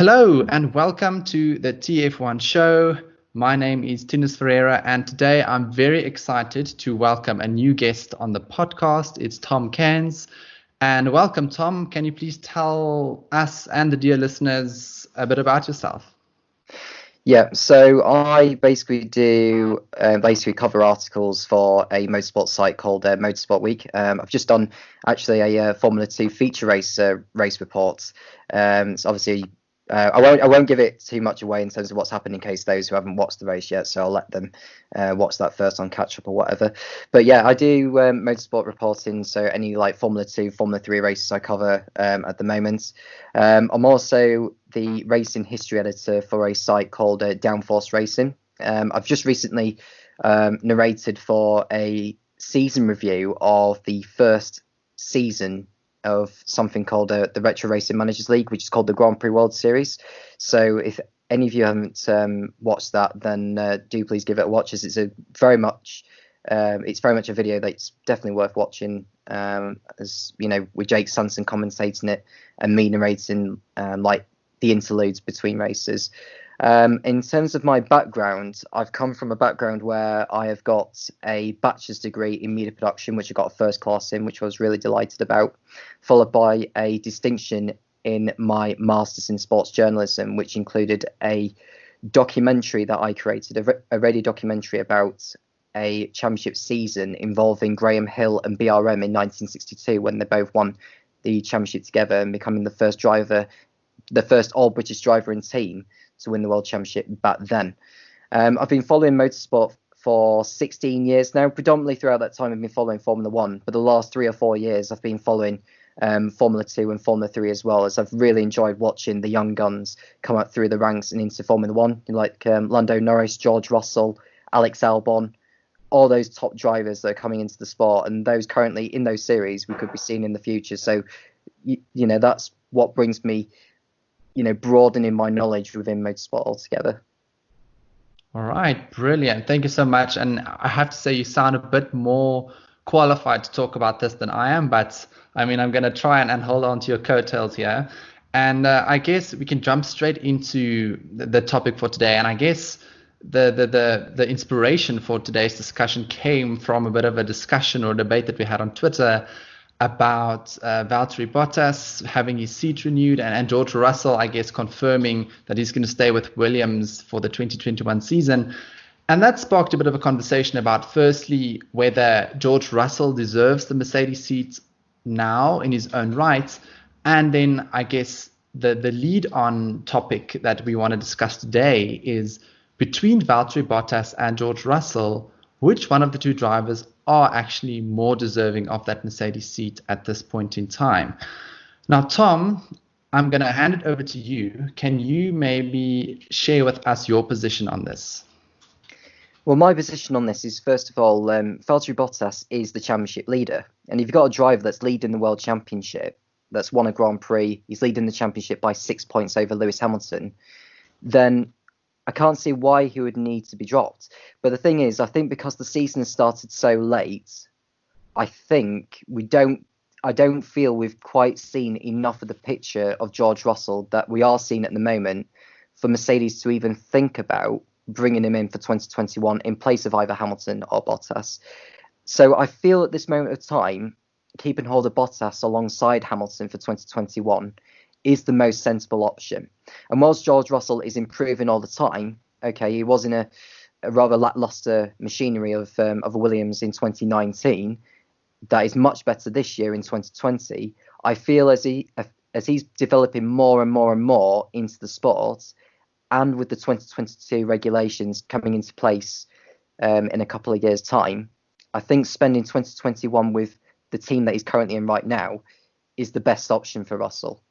Hello and welcome to the TF1 show. My name is Tinus Ferreira and today I'm very excited to welcome a new guest on the podcast. It's Tom Cairns. And welcome, Tom. Can you please tell us and the dear listeners a bit about yourself? Yeah, so I basically do cover articles for a motorsport site called Motorsport Week. I've just done actually a Formula 2 feature race report. So obviously I won't give it too much away in terms of what's happened in case those who haven't watched the race yet. So I'll let them watch that first on catch up or whatever. But yeah, I do motorsport reporting. So any like Formula 2, Formula 3 races I cover at the moment. I'm also the racing history editor for a site called Downforce Racing. I've just recently narrated for a season review of the first season of something called the Retro Racing Managers League, which is called the Grand Prix World Series. So if any of you haven't watched that, then do please give it a watch, as it's very much a video that's definitely worth watching. As you know, with Jake Sanson commentating it and me narrating like the interludes between races. In terms of my background, I've come from a background where I have got a bachelor's degree in media production, which I got a first class in, which I was really delighted about, followed by a distinction in my master's in sports journalism, which included a documentary that I created, a radio documentary about a championship season involving Graham Hill and BRM in 1962, when they both won the championship together and becoming the first all British driver and team to win the world championship back then. I've been following motorsport for 16 years now. Predominantly throughout that time I've been following Formula 1, but the last 3 or 4 years I've been following Formula 2 and Formula 3 as well, as I've really enjoyed watching the young guns come up through the ranks and into Formula 1, like Lando Norris, George Russell, Alex Albon, all those top drivers that are coming into the sport, and those currently in those series we could be seeing in the future. So you know, that's what brings me, broadening my knowledge within motorsport altogether. All right, brilliant. Thank you so much. And I have to say you sound a bit more qualified to talk about this than I am, but I mean, I'm going to try and hold on to your coattails here. And I guess we can jump straight into the topic for today. And I guess the inspiration for today's discussion came from a bit of a discussion or debate that we had on Twitter about Valtteri Bottas having his seat renewed and George Russell, I guess, confirming that he's going to stay with Williams for the 2021 season. And that sparked a bit of a conversation about, firstly, whether George Russell deserves the Mercedes seat now in his own right. And then I guess the lead on topic that we want to discuss today is, between Valtteri Bottas and George Russell, which one of the two drivers are actually more deserving of that Mercedes seat at this point in time? Now, Tom, I'm going to hand it over to you. Can you maybe share with us your position on this? Well, my position on this is, first of all, Valtteri Bottas is the championship leader. And if you've got a driver that's leading the world championship, that's won a Grand Prix, he's leading the championship by 6 points over Lewis Hamilton, then I can't see why he would need to be dropped. But the thing is, I think because the season has started so late, I don't feel we've quite seen enough of the picture of George Russell that we are seeing at the moment for Mercedes to even think about bringing him in for 2021 in place of either Hamilton or Bottas. So I feel at this moment of time, keeping hold of Bottas alongside Hamilton for 2021 is the most sensible option. And whilst George Russell is improving all the time, okay, he was in a rather lackluster machinery of Williams in 2019. That is much better this year in 2020. I feel as he's developing more and more and more into the sport, and with the 2022 regulations coming into place in a couple of years' time, I think spending 2021 with the team that he's currently in right now is the best option for Russell.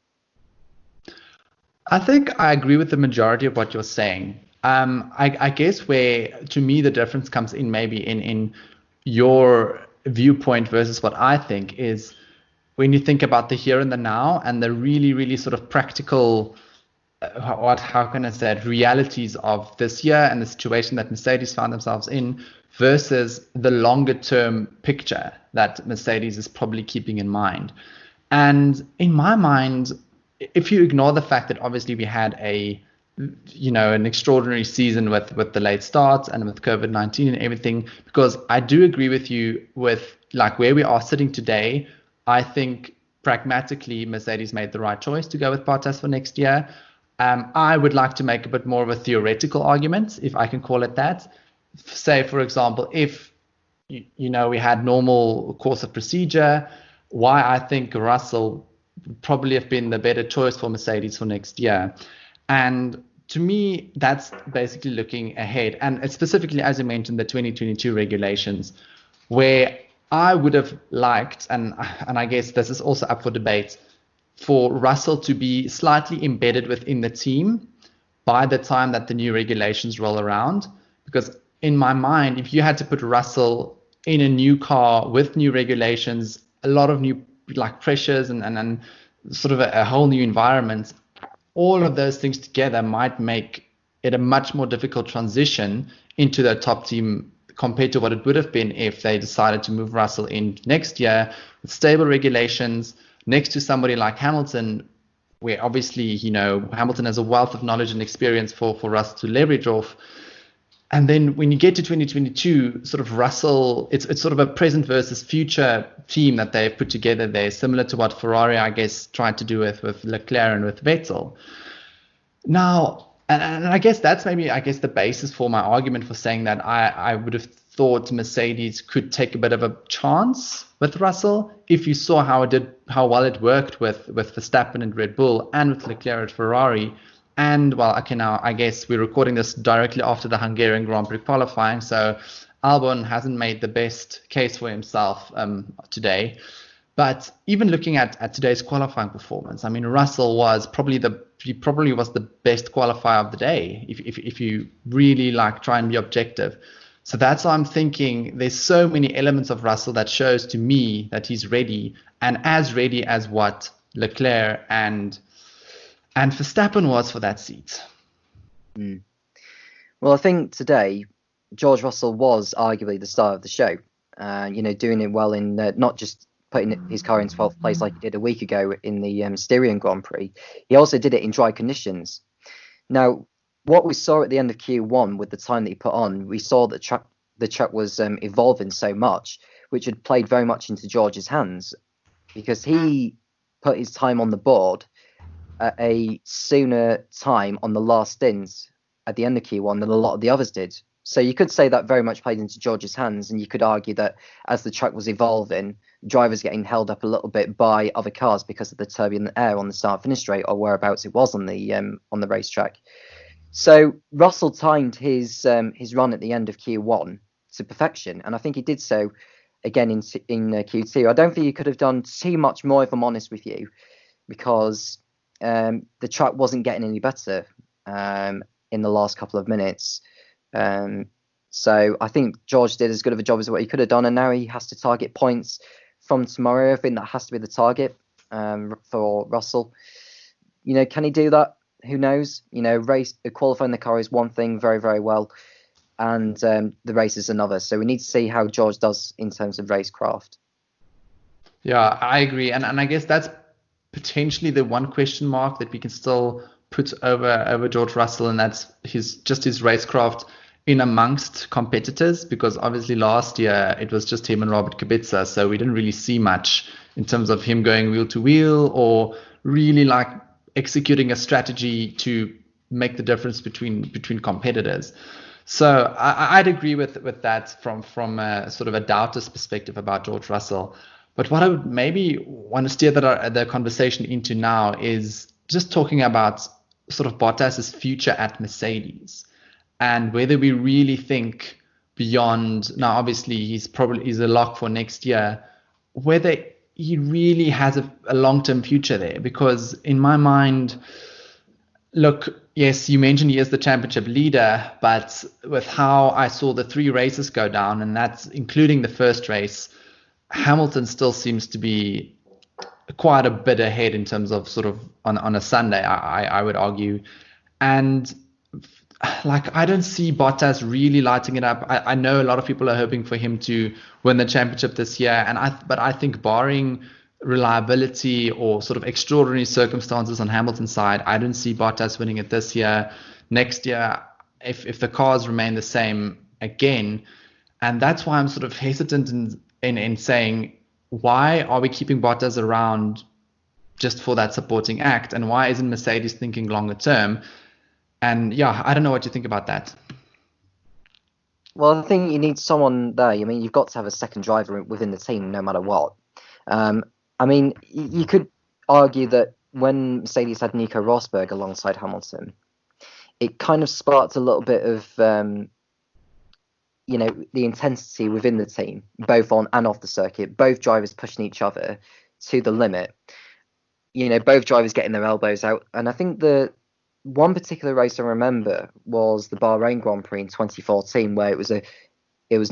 I think I agree with the majority of what you're saying. I guess where, to me, the difference comes in maybe in your viewpoint versus what I think is when you think about the here and the now and the really, really sort of practical, how can I say it, realities of this year and the situation that Mercedes found themselves in versus the longer term picture that Mercedes is probably keeping in mind. And in my mind, if you ignore the fact that obviously we had an extraordinary season with the late starts and with COVID-19 and everything, because I do agree with you with like where we are sitting today. I think pragmatically Mercedes made the right choice to go with Bottas for next year. I would like to make a bit more of a theoretical argument, if I can call it that. Say, for example, if we had normal course of procedure, why I think Russell would probably have been the better choice for Mercedes for next year. And to me, that's basically looking ahead. And specifically, as you mentioned, the 2022 regulations, where I would have liked, and I guess this is also up for debate, for Russell to be slightly embedded within the team by the time that the new regulations roll around. Because in my mind, if you had to put Russell in a new car with new regulations, a lot of new like pressures and sort of a whole new environment, all of those things together might make it a much more difficult transition into the top team compared to what it would have been if they decided to move Russell in next year with stable regulations next to somebody like Hamilton, where obviously, Hamilton has a wealth of knowledge and experience for us to leverage off. And then when you get to 2022, sort of Russell, it's sort of a present versus future team that they've put together there, similar to what Ferrari, I guess, tried to do with Leclerc and with Vettel. Now, and I guess that's maybe, the basis for my argument for saying that I would have thought Mercedes could take a bit of a chance with Russell if you saw how well it worked with Verstappen and Red Bull and with Leclerc at Ferrari. And well, okay, now I guess we're recording this directly after the Hungarian Grand Prix qualifying, so Albon hasn't made the best case for himself today. But even looking at today's qualifying performance, I mean, Russell was probably the best qualifier of the day, if you really like try and be objective. So that's why I'm thinking there's so many elements of Russell that shows to me that he's ready, and as ready as what Leclerc and Verstappen was for that seat. Mm. Well, I think today George Russell was arguably the star of the show. Doing it well in not just putting his car in 12th place like he did a week ago in the Styrian Grand Prix. He also did it in dry conditions. Now, what we saw at the end of Q1 with the time that he put on, we saw that the track was evolving so much, which had played very much into George's hands, because he put his time on the board at a sooner time on the last stints at the end of Q1 than a lot of the others did. So you could say that very much played into George's hands, and you could argue that as the track was evolving, drivers getting held up a little bit by other cars because of the turbulent air on the start-finish straight or whereabouts it was on the racetrack. So Russell timed his run at the end of Q1 to perfection, and I think he did so again in Q2. I don't think he could have done too much more, if I'm honest with you, because the track wasn't getting any better in the last couple of minutes. So I think George did as good of a job as what he could have done, and now he has to target points from tomorrow. I think that has to be the target for Russell. Can he do that? Who knows? Qualifying the car is one thing very, very well, and the race is another. So we need to see how George does in terms of racecraft. Yeah, I agree, and I guess that's potentially the one question mark that we can still put over George Russell, and that's his racecraft in amongst competitors, because obviously last year it was just him and Robert Kubica, so we didn't really see much in terms of him going wheel to wheel or really like executing a strategy to make the difference between competitors. So I'd agree with that from a sort of a doubter's perspective about George Russell. But what I would maybe want to steer the conversation into now is just talking about sort of Bottas's future at Mercedes, and whether we really think beyond. Now, obviously, he's a lock for next year. Whether he really has a long-term future there, because in my mind, look, yes, you mentioned he is the championship leader, but with how I saw the 3 races go down, and that's including the first race, Hamilton still seems to be quite a bit ahead in terms of sort of on a Sunday, I would argue. And like, I don't see Bottas really lighting it up. I know a lot of people are hoping for him to win the championship this year, but I think barring reliability or sort of extraordinary circumstances on Hamilton's side, I don't see Bottas winning it this year. Next year, if the cars remain the same again, and that's why I'm sort of hesitant in saying, why are we keeping Bottas around just for that supporting act, and why isn't Mercedes thinking longer term? And yeah, I don't know what you think about that. Well, I think you need someone there. I mean, you've got to have a second driver within the team, no matter what. Um, I mean, you could argue that when Mercedes had Nico Rosberg alongside Hamilton, it kind of sparked a little bit of, the intensity within the team, both on and off the circuit. Both drivers pushing each other to the limit. Both drivers getting their elbows out. And I think the one particular race I remember was the Bahrain Grand Prix in 2014, where it was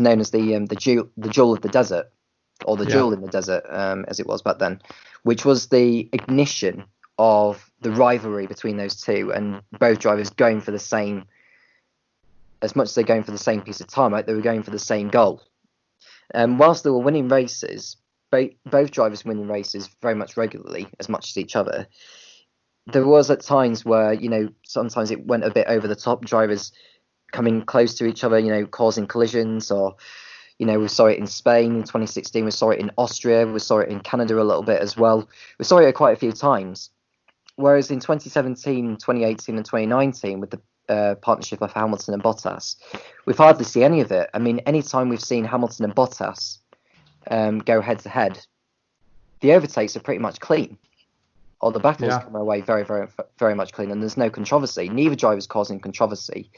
known as the Jewel of the Desert, or the Jewel in the Desert, as it was back then, which was the ignition of the rivalry between those two, and both drivers going for the same, as much as they're going for the same piece of tarmac, they were going for the same goal. Whilst they were winning races, both drivers winning races very much regularly, as much as each other, there was at times where, sometimes it went a bit over the top, drivers coming close to each other, causing collisions, or, we saw it in Spain in 2016, we saw it in Austria, we saw it in Canada a little bit as well. We saw it quite a few times. Whereas in 2017, 2018 and 2019, with the partnership of Hamilton and Bottas, we've hardly seen any of it. I mean, anytime we've seen Hamilton and Bottas go head to head, the overtakes are pretty much clean. Or the battles come away very, very, very much clean, and there's no controversy. Neither driver is causing controversy.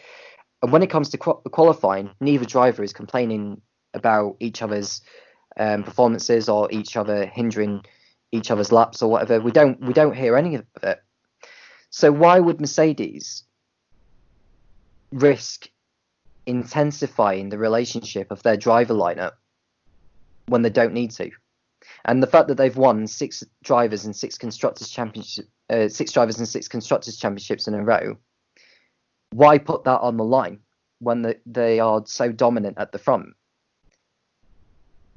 And when it comes to qualifying, neither driver is complaining about each other's performances or each other hindering each other's laps or whatever. We don't hear any of it. So why would Mercedes risk intensifying the relationship of their driver lineup when they don't need to? And the fact that they've won six drivers and six constructors championships in a row, why put that on the line when they are so dominant at the front?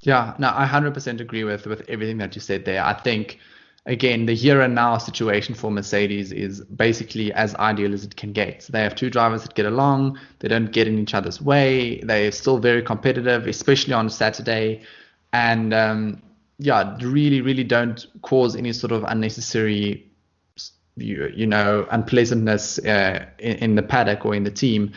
Yeah, no, I 100% agree with everything that you said there. I think, again, the here and now situation for Mercedes is basically as ideal as it can get. They have two drivers that get along. They don't get in each other's way. They're still very competitive, especially on Saturday. And really, really don't cause any sort of unnecessary, unpleasantness in the paddock or in the team.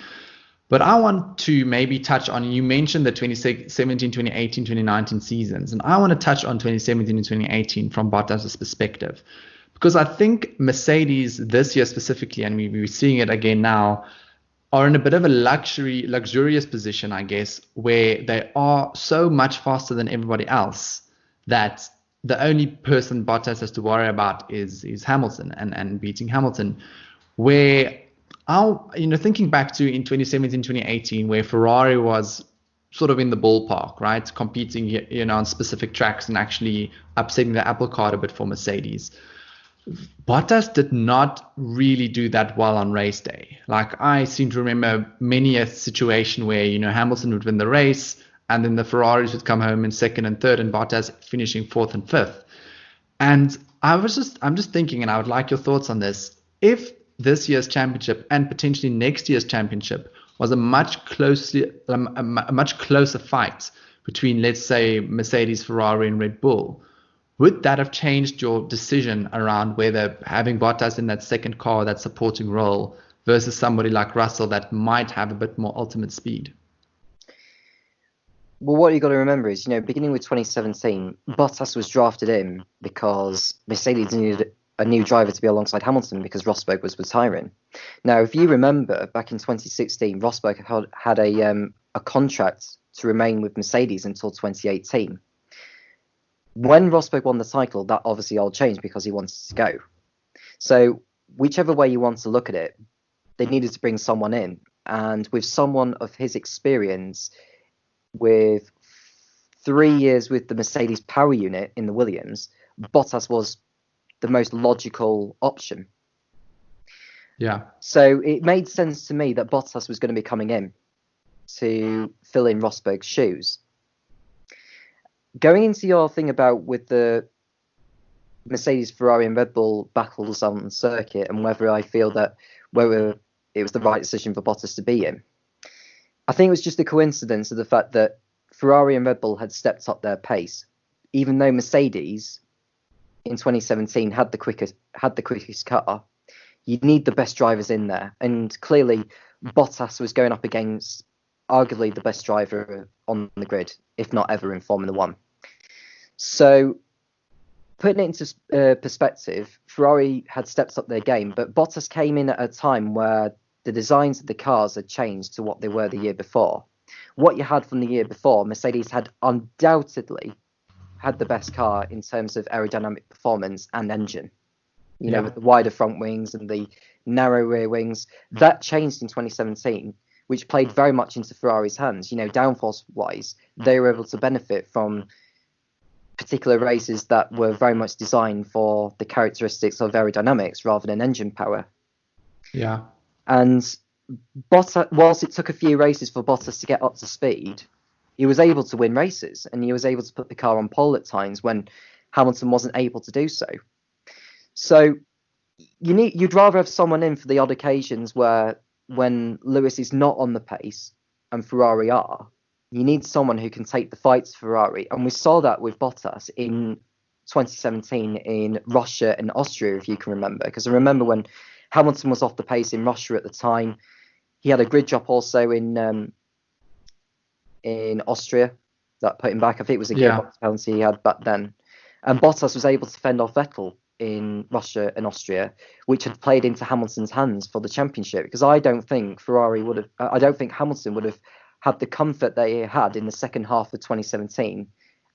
But I want to maybe touch on, you mentioned the 2017, 2018, 2019 seasons, and I want to touch on 2017 and 2018 from Bottas' perspective. Because I think Mercedes this year specifically, and we're seeing it again now, are in a bit of a luxurious position, I guess, where they are so much faster than everybody else that the only person Bottas has to worry about is Hamilton and beating Hamilton. Where thinking back to in 2017, 2018, where Ferrari was sort of in the ballpark, right, competing, on specific tracks and actually upsetting the apple cart a bit for Mercedes. Bottas did not really do that well on race day. Like, I seem to remember many a situation where, Hamilton would win the race and then the Ferraris would come home in second and third and Bottas finishing fourth and fifth. And I'm just thinking, and I would like your thoughts on this. If this year's championship and potentially next year's championship was a much closer fight between, let's say, Mercedes, Ferrari, and Red Bull, would that have changed your decision around whether having Bottas in that second car, that supporting role, versus somebody like Russell that might have a bit more ultimate speed? Well, what you got to remember is, beginning with 2017, Bottas was drafted in because Mercedes needed a new driver to be alongside Hamilton because Rosberg was retiring. Now, if you remember, back in 2016, Rosberg had a contract to remain with Mercedes until 2018. When Rosberg won the title, that obviously all changed because he wanted to go. So whichever way you want to look at it, they needed to bring someone in. And with someone of his experience, with 3 years with the Mercedes power unit in the Williams, Bottas was the most logical option. Yeah. So it made sense to me that Bottas was going to be coming in to fill in Rosberg's shoes. Going into your thing about with the Mercedes, Ferrari, and Red Bull battles on the circuit, and whether I feel that whether it was the right decision for Bottas to be in. I think it was just a coincidence of the fact that Ferrari and Red Bull had stepped up their pace, even though Mercedes in 2017 had the quickest car. You need the best drivers in there, and clearly Bottas was going up against arguably the best driver on the grid, if not ever in Formula One. So, putting it into perspective, Ferrari had stepped up their game, but Bottas came in at a time where the designs of the cars had changed to what they were the year before. What you had from the year before, Mercedes had undoubtedly had the best car in terms of aerodynamic performance and engine. With the wider front wings and the narrow rear wings. That changed in 2017, which played very much into Ferrari's hands. Downforce-wise, they were able to benefit from particular races that were very much designed for the characteristics of aerodynamics rather than engine power. Yeah. And Bottas, whilst it took a few races for Bottas to get up to speed, he was able to win races, and he was able to put the car on pole at times when Hamilton wasn't able to do so. So you'd rather have someone in for the odd occasions where when Lewis is not on the pace and Ferrari are, you need someone who can take the fight to Ferrari. And we saw that with Bottas in 2017 in Russia and Austria, if you can remember. Because I remember when Hamilton was off the pace in Russia at the time, he had a grid drop also in Austria that put him back. I think it was a gearbox penalty he had back then. And Bottas was able to fend off Vettel in Russia and Austria, which had played into Hamilton's hands for the championship. Because I don't think Hamilton would have had the comfort that he had in the second half of 2017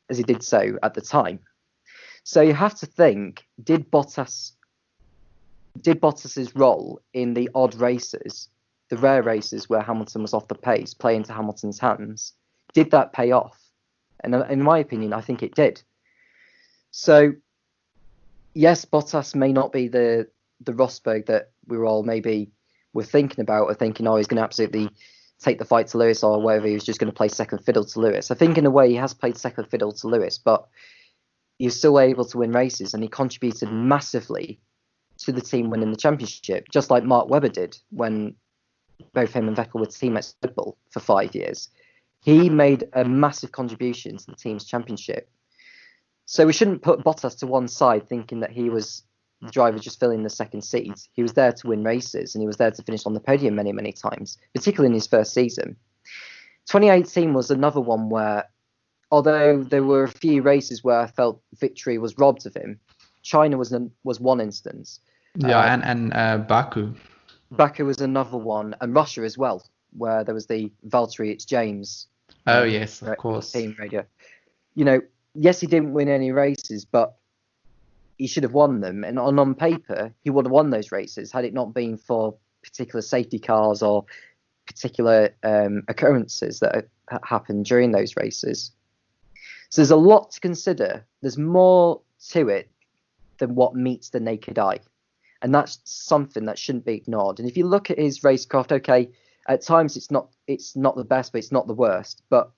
as he did so at the time. So you have to think, did Bottas's role in the odd races, the rare races where Hamilton was off the pace, play into Hamilton's hands? Did that pay off? And in my opinion, I think it did. So yes, Bottas may not be the Rosberg that we were thinking about, or thinking, oh, he's going to absolutely take the fight to Lewis, or whether he was just going to play second fiddle to Lewis. I think in a way he has played second fiddle to Lewis, but he was still able to win races, and he contributed massively to the team winning the championship, just like Mark Webber did when both him and Vettel were teammates at Red Bull for 5 years. He made a massive contribution to the team's championship. So we shouldn't put Bottas to one side thinking that he was the driver just filling the second seat. He was there to win races, and he was there to finish on the podium many, many times, particularly in his first season. 2018 was another one where, although there were a few races where I felt victory was robbed of him, China was one instance. Yeah, and Baku. Baku was another one, and Russia as well, where there was the Valtteri, it's James. Oh, yes, of course. Team radio. Yes, he didn't win any races, but he should have won them. And on paper, he would have won those races had it not been for particular safety cars or particular occurrences that happened during those races. So there's a lot to consider. There's more to it than what meets the naked eye. And that's something that shouldn't be ignored. And if you look at his racecraft, okay, at times it's not the best, but it's not the worst. But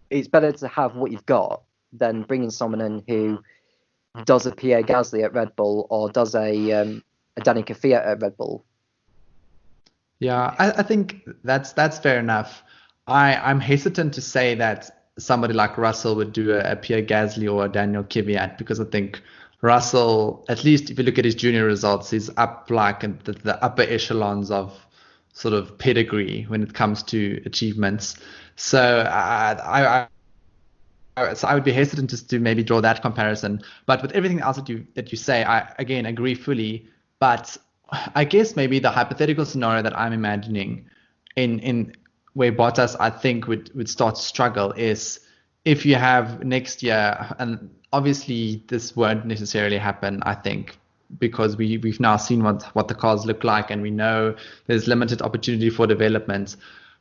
it's better to have what you've got than bringing someone in who does a Pierre Gasly at Red Bull or does a Danica Fiat at Red Bull. Yeah, I think that's fair enough. I'm hesitant to say that somebody like Russell would do a Pierre Gasly or a Daniel Kvyat, because I think Russell, at least if you look at his junior results, he's up like in the upper echelons of sort of pedigree when it comes to achievements. So I would be hesitant just to maybe draw that comparison. But with everything else that you say, I again agree fully. But I guess maybe the hypothetical scenario that I'm imagining in where Bottas I think would start to struggle is if you have next year, and obviously this won't necessarily happen, I think, because we've now seen what the cars look like, and we know there's limited opportunity for development.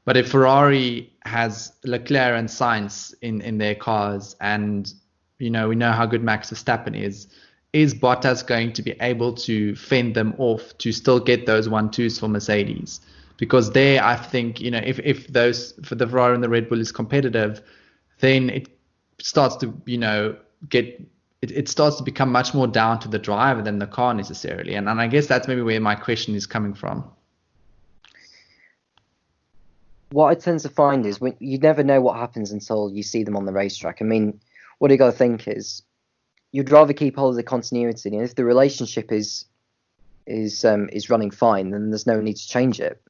But if Ferrari has Leclerc and Sainz in their cars, and we know how good Max Verstappen is Bottas going to be able to fend them off to still get those 1-2s for Mercedes? Because there, I think, if those for the Ferrari and the Red Bull is competitive, then it starts to get it starts to become much more down to the driver than the car necessarily. And I guess that's maybe where my question is coming from. What I tend to find is when you never know what happens until you see them on the racetrack. I mean, what you got to think is you'd rather keep hold of the continuity, and if the relationship is running fine, then there's no need to change it.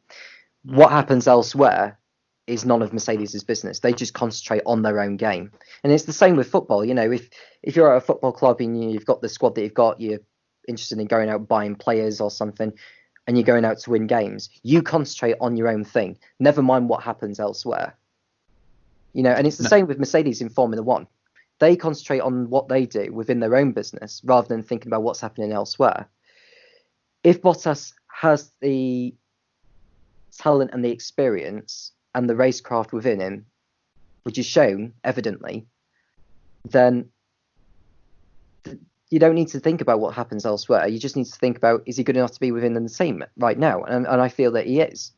What happens elsewhere is none of Mercedes's business. They just concentrate on their own game, and it's the same with football. You know, if you're at a football club and you've got the squad that you've got, you're interested in going out buying players or something, and you're going out to win games, you concentrate on your own thing. Never mind what happens elsewhere. You know, and it's the same with Mercedes in Formula One. They concentrate on what they do within their own business rather than thinking about what's happening elsewhere. If Bottas has the talent and the experience and the racecraft within him, which is shown evidently, then you don't need to think about what happens elsewhere. You just need to think about, is he good enough to be within the team right now? And I feel that he is.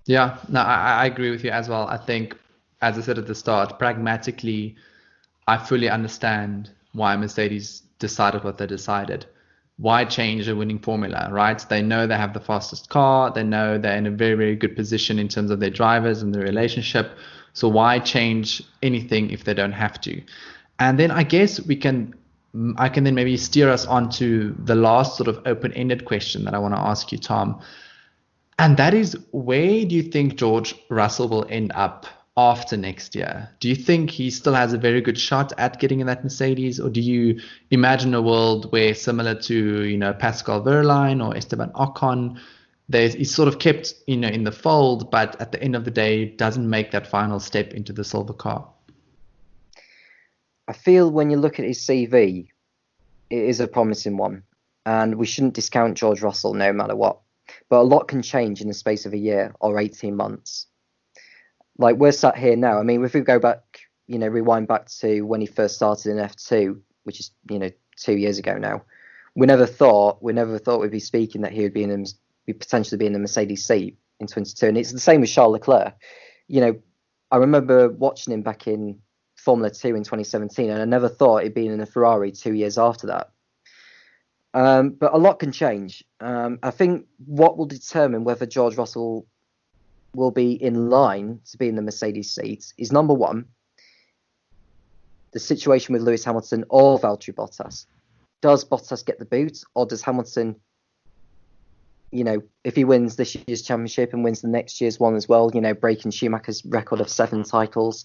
Yeah, no, I agree with you as well. I think, as I said at the start, pragmatically, I fully understand why Mercedes decided what they decided. Why change a winning formula, right? They know they have the fastest car. They know they're in a very, very good position in terms of their drivers and the relationship. So why change anything if they don't have to? And then I guess I can then maybe steer us onto the last sort of open-ended question that I want to ask you, Tom. And that is, where do you think George Russell will end up after next year? Do you think he still has a very good shot at getting in that Mercedes, or do you imagine a world where, similar to, you know, Pascal Wehrlein or Esteban Ocon, he's sort of kept, you know, in the fold, but at the end of the day doesn't make that final step into the silver car? I feel when you look at his CV, it is a promising one, and we shouldn't discount George Russell no matter what. But a lot can change in the space of a year or 18 months. Like, we're sat here now. I mean, if we go back, you know, rewind back to when he first started in F2, which is, you know, 2 years ago now, we never thought we'd be speaking that he would be potentially be in the Mercedes seat in 22. And it's the same with Charles Leclerc. You know, I remember watching him back in Formula 2 in 2017, and I never thought he'd been in a Ferrari 2 years after that. But a lot can change. I think what will determine whether George Russell will be in line to be in the Mercedes seat is, number one, the situation with Lewis Hamilton or Valtteri Bottas. Does Bottas get the boot, or does Hamilton, you know, if he wins this year's championship and wins the next year's one as well, you know, breaking Schumacher's record of 7 titles,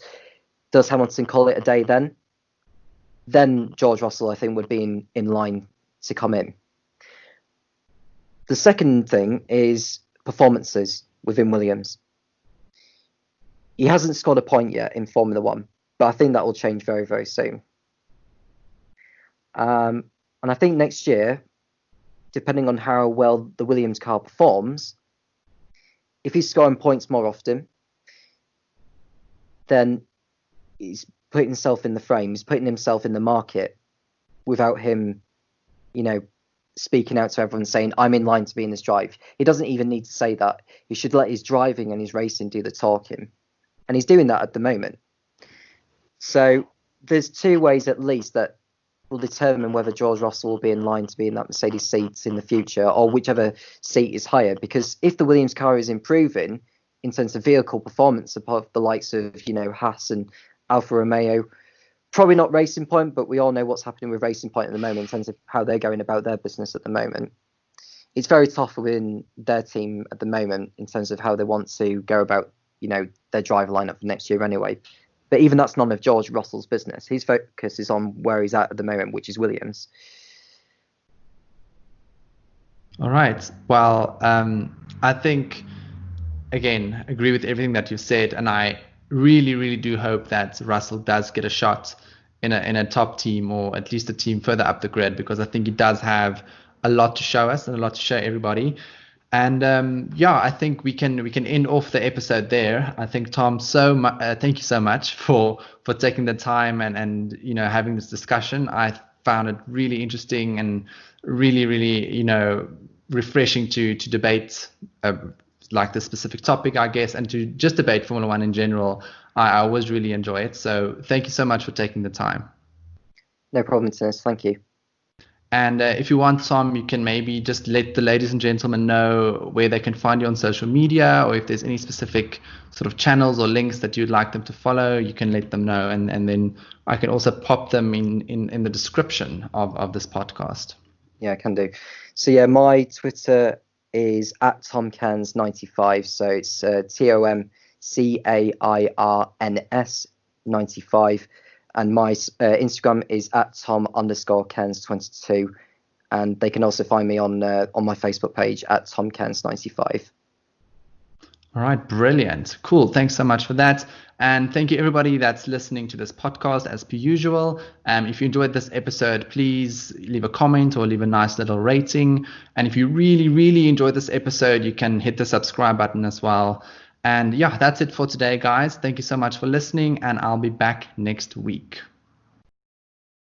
does Hamilton call it a day then? Then George Russell, I think, would be in line to come in. The second thing is performances within Williams. He hasn't scored a point yet in Formula One, but I think that will change very, very soon. And I think next year, depending on how well the Williams car performs, if he's scoring points more often, then he's putting himself in the frame, he's putting himself in the market without him, you know, speaking out to everyone saying, I'm in line to be in this drive. He doesn't even need to say that. He should let his driving and his racing do the talking. And he's doing that at the moment. So there's 2 ways at least that will determine whether George Russell will be in line to be in that Mercedes seat in the future, or whichever seat is higher. Because if the Williams car is improving in terms of vehicle performance above the likes of, you know, Haas and Alfa Romeo, probably not Racing Point, but we all know what's happening with Racing Point at the moment in terms of how they're going about their business at the moment. It's very tough within their team at the moment in terms of how they want to go about, you know, their driver lineup for next year anyway. But even that's none of George Russell's business. His focus is on where he's at the moment, which is Williams. All right. Well, I think, again, agree with everything that you said, and I really, really do hope that Russell does get a shot in a top team, or at least a team further up the grid, because I think he does have a lot to show us and a lot to show everybody. And yeah, I think we can end off the episode there. I think, Tom, thank you so much for taking the time and you know, having this discussion. I found it really interesting and really, really, you know, refreshing to debate like this specific topic, I guess, and to just debate Formula One in general. I always really enjoy it. So thank you so much for taking the time. No problem, Dennis. Thank you. And if you want, Tom, you can maybe just let the ladies and gentlemen know where they can find you on social media, or if there's any specific sort of channels or links that you'd like them to follow, you can let them know. And then I can also pop them in the description of this podcast. Yeah, I can do. So yeah, my Twitter is at Tom Cairns 95. So it's TomCairns 95. And my Instagram is at Tom_Cairns22. And they can also find me on my Facebook page at Tom Cairns 95. All right, brilliant. Cool. Thanks so much for that. And thank you, everybody that's listening to this podcast as per usual. If you enjoyed this episode, please leave a comment or leave a nice little rating. And if you really, really enjoyed this episode, you can hit the subscribe button as well. And yeah, that's it for today, guys. Thank you so much for listening, and I'll be back next week.